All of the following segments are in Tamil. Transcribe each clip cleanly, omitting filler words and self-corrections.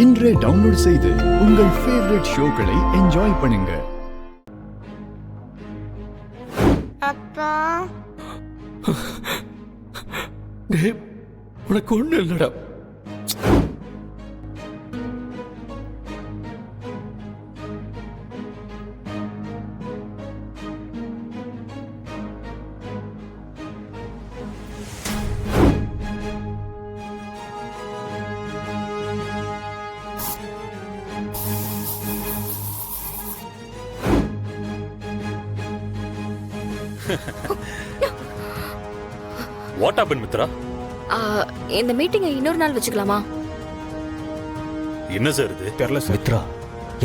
இன்றே டவுன்லோட் செய்து உங்கள் ஃபேவரட் ஷோக்களை என்ஜாய் பண்ணுங்க. அப்பா உனக்கு ஒண்ணு இல்லடா. What happen Mithra? இந்த மீட்டிங்கை இன்னொரு நாள் வச்சுக்கலாமா? என்ன சார் இது? தெரியல சார். மித்ரா,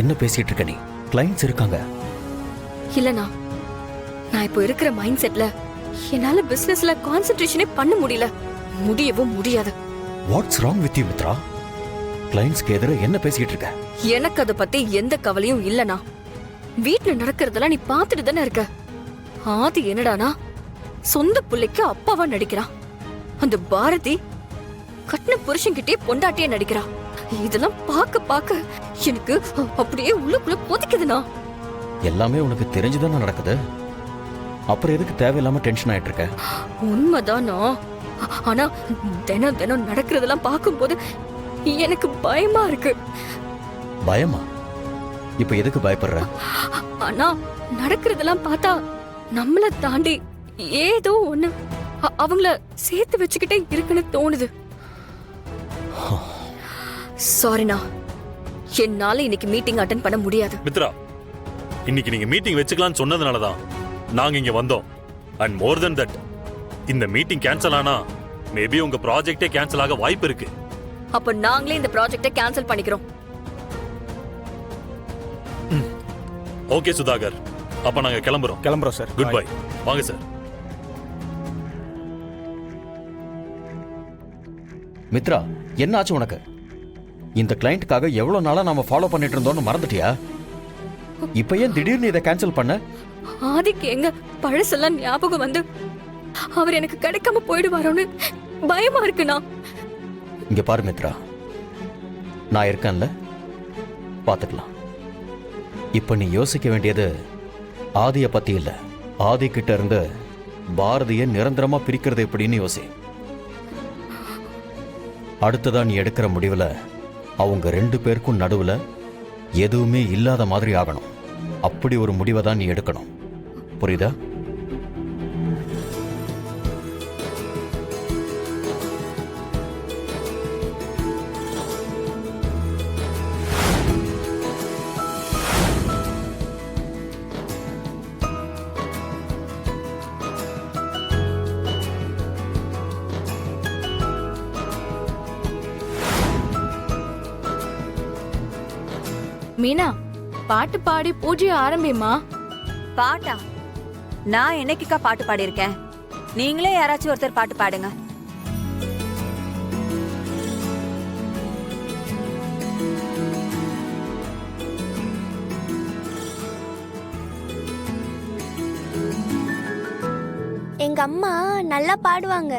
என்ன பேசிட்டு இருக்க நீ? கிளைண்ட்ஸ் இருக்காங்க. இல்லனா நான் இப்போ இருக்கிற மைண்ட் செட்ல என்னால பிசினஸ்ல கான்சென்ட்ரேஷனே பண்ண முடியவும் முடியாது. What's wrong with you Mitra? கிளைண்ட்ஸ்க்கு எதிர என்ன பேசிட்டு இருக்க? எனக்கு அதை பத்தி எந்த கவலையும் இல்லனா. வீட்டுல நடக்கிறதெல்லாம் நீ பாத்துட்டு தானே இருக்க. ஆதி என்னடானா சொந்த பிள்ளைக்கு அப்பாவா நடிக்கிறான். அந்த பாரதி கட்டின புருஷன்கிட்டே பொண்டாட்டியே நடிக்கிறா. இதெல்லாம் பார்க்க எனக்கு அப்படியே உள்ளுக்குள்ள கொதிக்குதுண்ணா. எல்லாமே உனக்கு தெரிஞ்சுதானே நடக்குது. அப்புறம் எதுக்கு தேவையில்லாம டென்ஷன் ஆயிட்டு இருக்க? உண்மைதானா? ஆனா தினம் நடக்கிறதெல்லாம் பார்க்கும்போது எனக்கு பயமா இருக்கு. பயமா? இப்ப எதுக்கு பயப்படுற? ஆனா நடக்கிறதெல்லாம் பார்த்தா நம்மள தாண்டி ஏதோ ஒண்ணு அவங்கள சேர்த்து வச்சுக்கிட்டே இருக்குன்னு தோணுது. சாரிண்ணா, என்னால இன்னைக்கு மீட்டிங் அட்டெண்ட் பண்ண முடியாது. மித்ரா, இன்னைக்கு நீங்க மீட்டிங் வச்சுக்கலாம்னு சொன்னதுனாலதான் நாங்க இங்க வந்தோம். அண்ட் மோர் தென் தட், இந்த மீட்டிங் கேன்சல் ஆனா மேபி உங்க ப்ராஜெக்டே கேன்சல் ஆக வாய்ப்பு இருக்கு. அப்ப நாங்களே இந்த ப்ராஜெக்டை கேன்சல் பண்ணிக்கிறோம். ஓகே சுதாகர், அப்ப நாங்க கிளம்புறோம் சார். Good bye. வாங்க சார். மித்ரா, என்ன ஆச்சு உனக்கு? இந்த கிளைண்ட்டுக்காக எவ்வளவு நாளா நாம ஃபாலோ பண்ணிட்டு இருந்தோம்னு மறந்துட்டியா? இப்ப ஏன் திடீர்னு இதை கேன்சல் பண்ண? ஆதிக்கு எங்க பழசெல்லாம் ஞாபகம் வந்து அவர் எனக்கு கிடைக்காம போயிடுவாரோன்னு பயமா இருக்குண்ணா. இங்க பாரு மித்ரா, நான் இருக்கேன்ல, பாத்துக்கலாம். இப்ப நீ யோசிக்க வேண்டியது ஆதிய பத்தி இல்ல, ஆதி கிட்ட இருந்து பாரதிய நிரந்தரமா பிரிக்கிறது எப்படின்னு யோசி. அடுத்ததா நீ எடுக்கிற முடிவுல அவங்க 2 பேருக்கும் நடுவுல எதுவுமே இல்லாத மாதிரி ஆகணும். அப்படி ஒரு முடிவை தான் நீ எடுக்கணும். புரியுதா? மீனா, பாட்டு பாடி பூஜையை ஆரம்பிமா. பாட்டா? நான் என்னைக்குக்கா பாட்டு பாடியிருக்கேன்? நீங்களே யாராச்சும் ஒருத்தர் பாட்டு பாடுங்க. எங்க அம்மா நல்லா பாடுவாங்க.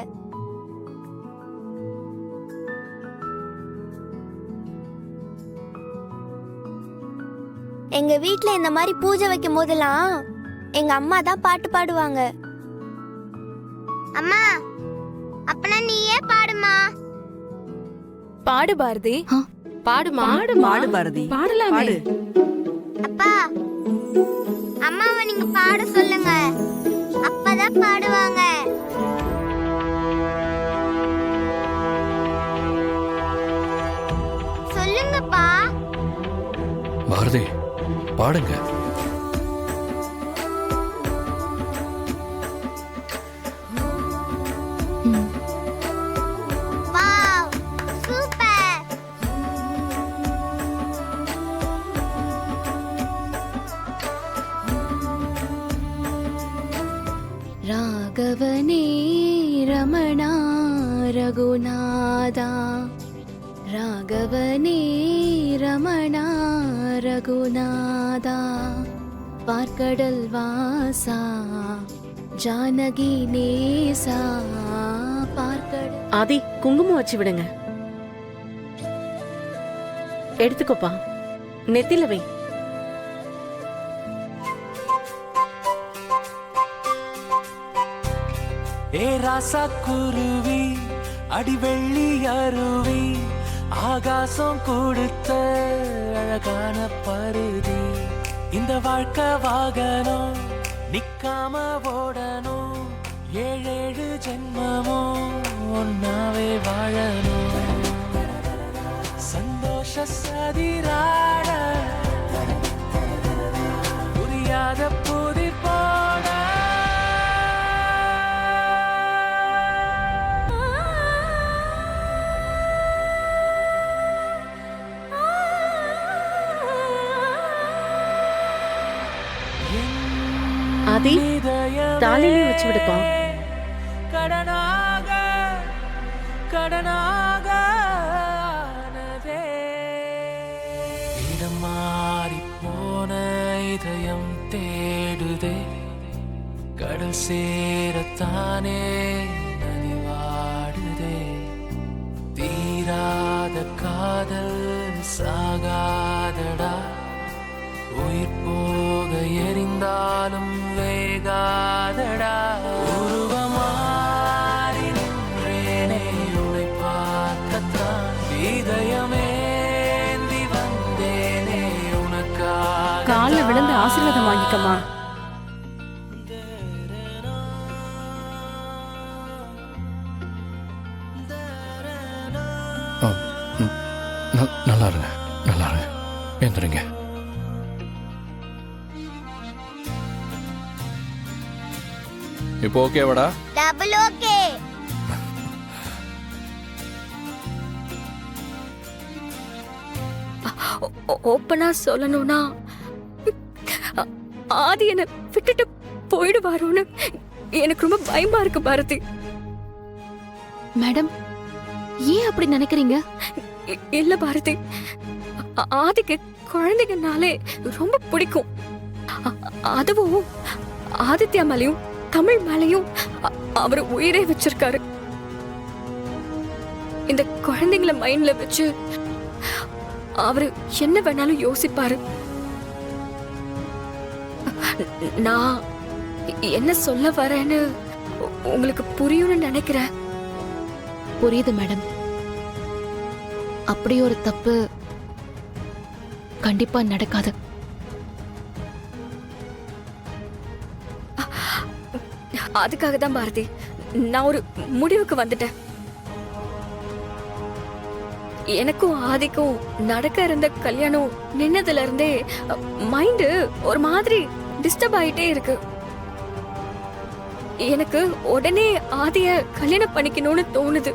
எங்க வீட்ல இந்த மாதிரி பூஜை வைக்கும் போதெல்லாம் எங்க அம்மா தான் பாட்டு பாடுவாங்க. அம்மா, அப்பனா நீயே பாடுமா. பாடு பாரதி, பாடுமா. பாடு பாரதி, பாடலாமே. அப்பா, அம்மாவை நீங்க பாட சொல்லுங்க, அப்பதான் பாடுவாங்க. சொல்லுங்கப்பா. பாரதி, பாடுங்க. Wow, super. ராகவனே ரமணா ரகுநாதா, ராகவனே ரமணா ரகுநாதா, பார்க்கடல் வாசா ஜானகி நேசா, பார்க்கடல். ஆதி, குங்குமம் வச்சு விடுங்க. எடுத்துக்கோப்பா, நெத்தில வை. ஏ ராசா குருவி அடிவெள்ளி அருவி ஆகாசம் கொடுத்த அழகான பருதி இந்த வாழ்க்கை வாகனம் நிக்காம ஓடணும் 7 ஜென்மமோ ஒன்னாவே வாழணும் சந்தோஷ சதிராட புரியாத புதிர் போட ஆதி, தாலிலையும் வச்சு விடுப்பா. கடனாக கடனாக ஆனதே. இடம் மாறி போன இதயம் தேடுதே கடல் சேரத்தானே நதி வாடுதே தீராத காதல் சாகாதடா உயிர் போக எரிந்தாலும் வேகாதடா உருவமாறி நின்றேனே உன்னை பார்க்கத்தான் இதயமேந்தி வந்தேனே உனக்காக கால்ல விழுந்து ஆசீர்வாதம் வாங்கிக்கம்மா. நல்லா இருங்க, நல்லா இருங்க. ஏந்துருங்க. இப்போ ஓகேவாடா? Double okay. ஓப்பனா சொல்லணும்னா ஆதி என்ன விட்டுட்டு போயிடுவாரோன்னு எனக்கு ரொம்ப பயமா இருக்கு பாரதி. மேடம், ஏன் அப்படி நினைக்கிறீங்க? இல்ல பாரதி, ஆதிக்கு குழந்தைங்கனாலே ரொம்ப பிடிக்கும். அதுவும் ஆதித்யா மேலையும் தமிழ் மேலையும் அவர் உயிரே வச்சிருக்காரு. இந்த குழந்தைங்கள மைண்ட்ல வச்சு அவரு என்ன வேணாலும் யோசிப்பாரு. நான் என்ன சொல்ல வரேன்னு உங்களுக்கு புரியும்னு நினைக்கிறேன். புரியுது மேடம். அப்படி ஒரு தப்பு கண்டிப்பா நடக்காது. அதுக்காக தான் பாரதி நான் ஒரு முடிவுக்கு வந்துட்டேன். எனக்கும் ஆதிக்கும் நடக்க இருந்த கல்யாணம் நின்னதுல இருந்தே மைண்ட் ஒரு மாதிரி டிஸ்டர்ப் ஆயிட்டே இருக்கு. எனக்கு உடனே ஆதிய கல்யாணம் பண்ணிக்கணும்னு தோணுது.